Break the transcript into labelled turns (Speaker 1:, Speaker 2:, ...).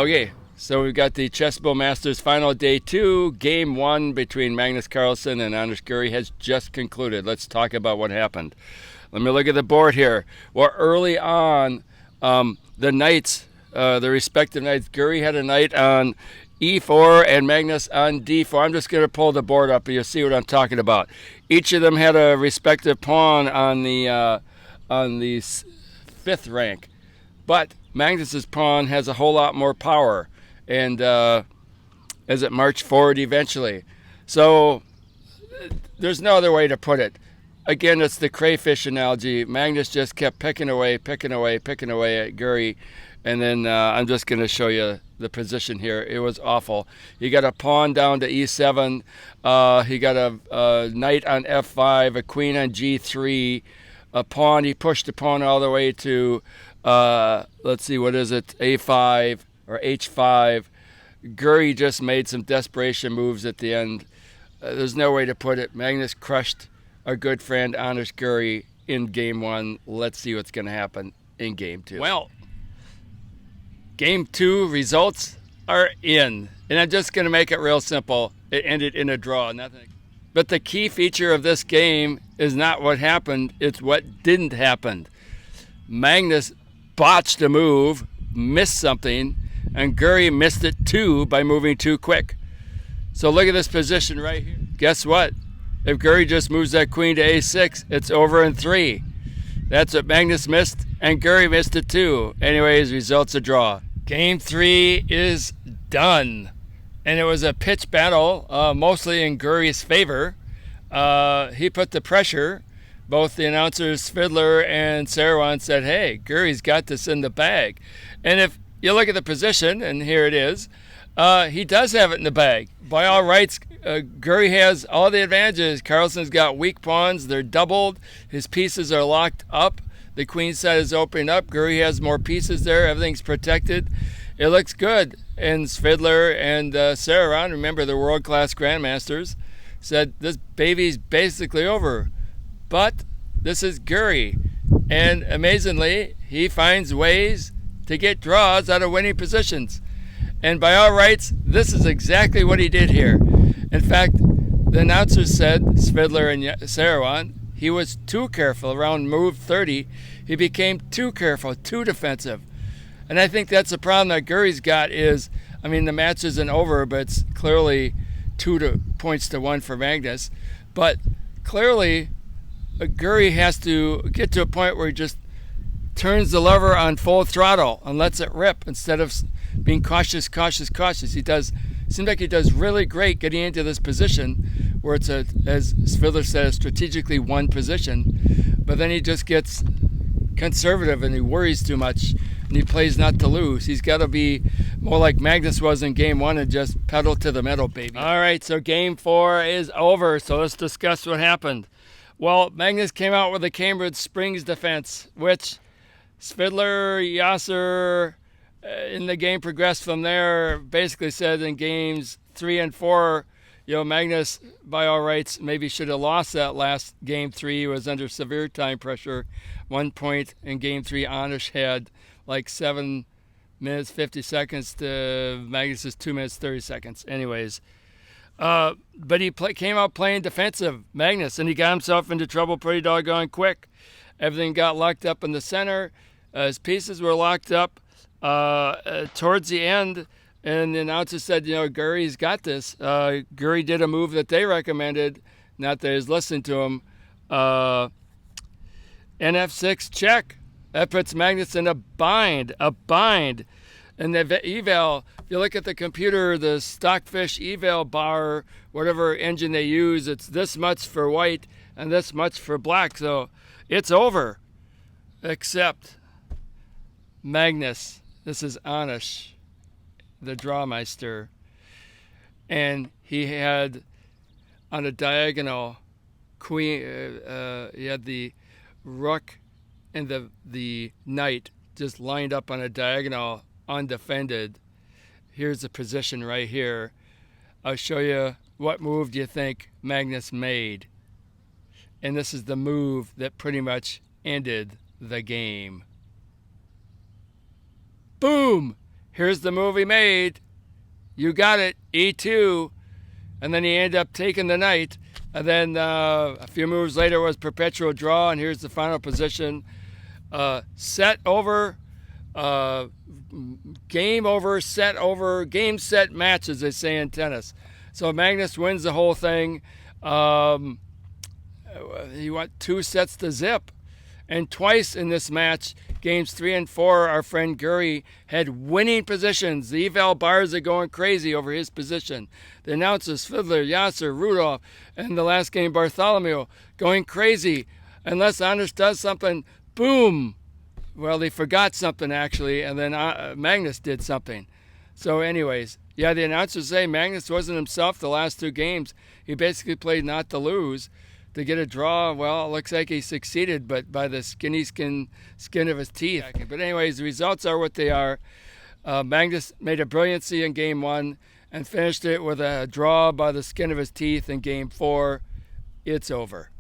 Speaker 1: Okay, so we've got the Chessable Masters Final Day 2. Game 1 between Magnus Carlsen and Anish Giri has just concluded. Let's talk about what happened. Let me look at the board here. Well, early on, the knights, the respective knights, Giri had a knight on e4 and Magnus on d4. I'm just going to pull the board up and you'll see what I'm talking about. Each of them had a respective pawn on the 5th rank. But Magnus's pawn has a whole lot more power, and as it marched forward eventually. So there's no other way to put it. Again, it's the crayfish analogy. Magnus just kept picking away at Giri, and then I'm just going to show you the position here. It was awful. He got a pawn down to e7. He got a knight on f5, a queen on g3, a pawn. He pushed the pawn all the way to let's see, what is it, a5 or h5. Giri just made some desperation moves at the end. There's no way to put it. Magnus crushed our good friend Anish Giri in game 1. Let's see what's going to happen in game 2. Well, game 2 results are in, and I'm just going to make it real simple. It ended in a draw, nothing. But the key feature of this game is not what happened, it's what didn't happen. Magnus botched a move, missed something, and Giri missed it too by moving too quick. So look at this position right here. Guess what? If Giri just moves that queen to a6, it's over in 3. That's what Magnus missed, and Giri missed it too. Anyways, results a draw. Game 3 is done. And it was a pitched battle, mostly in Giri's favor. He put the pressure. Both the announcers, Fiddler and Sarawan, said, hey, Giri's got this in the bag. And if you look at the position, and here it is, he does have it in the bag. By all rights, Giri has all the advantages. Carlsen's got weak pawns. They're doubled. His pieces are locked up. The queen side is opening up. Giri has more pieces there. Everything's protected. It looks good. And Fiddler and Sarawan, remember the world-class grandmasters, said this baby's basically over. But this is Giri, and amazingly, he finds ways to get draws out of winning positions. And by all rights, this is exactly what he did here. In fact, the announcers said, Fiddler and Sarawan, he was too careful. Around move 30, he became too careful, too defensive. And I think that's the problem that Giri's got is, I mean, the match isn't over, but it's clearly 2 points to 1 for Magnus. But clearly, Giri has to get to a point where he just turns the lever on full throttle and lets it rip instead of being cautious. Seems like he does really great getting into this position where it's as Fiddler said, a strategically won position, but then he just gets conservative and he worries too much and he plays not to lose. He's got to be more like Magnus was in game 1 and just pedal to the metal, baby. All right, so game 4 is over, so let's discuss what happened. Well, Magnus came out with a Cambridge Springs defense, which Fiddler, Yasser, in the game progressed from there, basically said in games 3 and 4, Magnus, by all rights, maybe should have lost that last game 3. He was under severe time pressure. 1 point in game 3, Anish had like 7 minutes, 50 seconds to Magnus's 2 minutes, 30 seconds. Anyways. But he came out playing defensive, Magnus, and he got himself into trouble pretty doggone quick. Everything got locked up in the center. His pieces were locked up towards the end, and the announcer said, Giri's got this. Giri did a move that they recommended, not that he's listening to him. NF6 check. That puts Magnus in a bind. And the eval, if you look at the computer, the Stockfish eval bar, whatever engine they use, it's this much for white and this much for black. So it's over. Except Magnus. This is Anish, the Drawmeister. And he had on a diagonal queen, he had the rook and the knight just lined up on a diagonal, undefended. Here's the position right here. I'll show you what move do you think Magnus made. And this is the move that pretty much ended the game. Boom! here's the move he made. You got it, E2. And then he ended up taking the knight. And then a few moves later was perpetual draw, and here's the final position. Set over, game over, set over, game, set, match, as they say in tennis. So Magnus wins the whole thing. He went 2 sets to zip. And twice in this match, games 3 and 4, our friend Giri had winning positions. The eval bars are going crazy over his position. The announcers, Fiddler, Yasser, Rudolph, and the last game, Bartholomew, going crazy. Unless Anish does something, boom. Well, they forgot something, actually, and then Magnus did something. So anyways, yeah, the announcers say Magnus wasn't himself the last 2 games. He basically played not to lose. To get a draw, well, it looks like he succeeded, but by the skin of his teeth. But anyways, the results are what they are. Magnus made a brilliancy in Game 1 and finished it with a draw by the skin of his teeth in Game 4. It's over.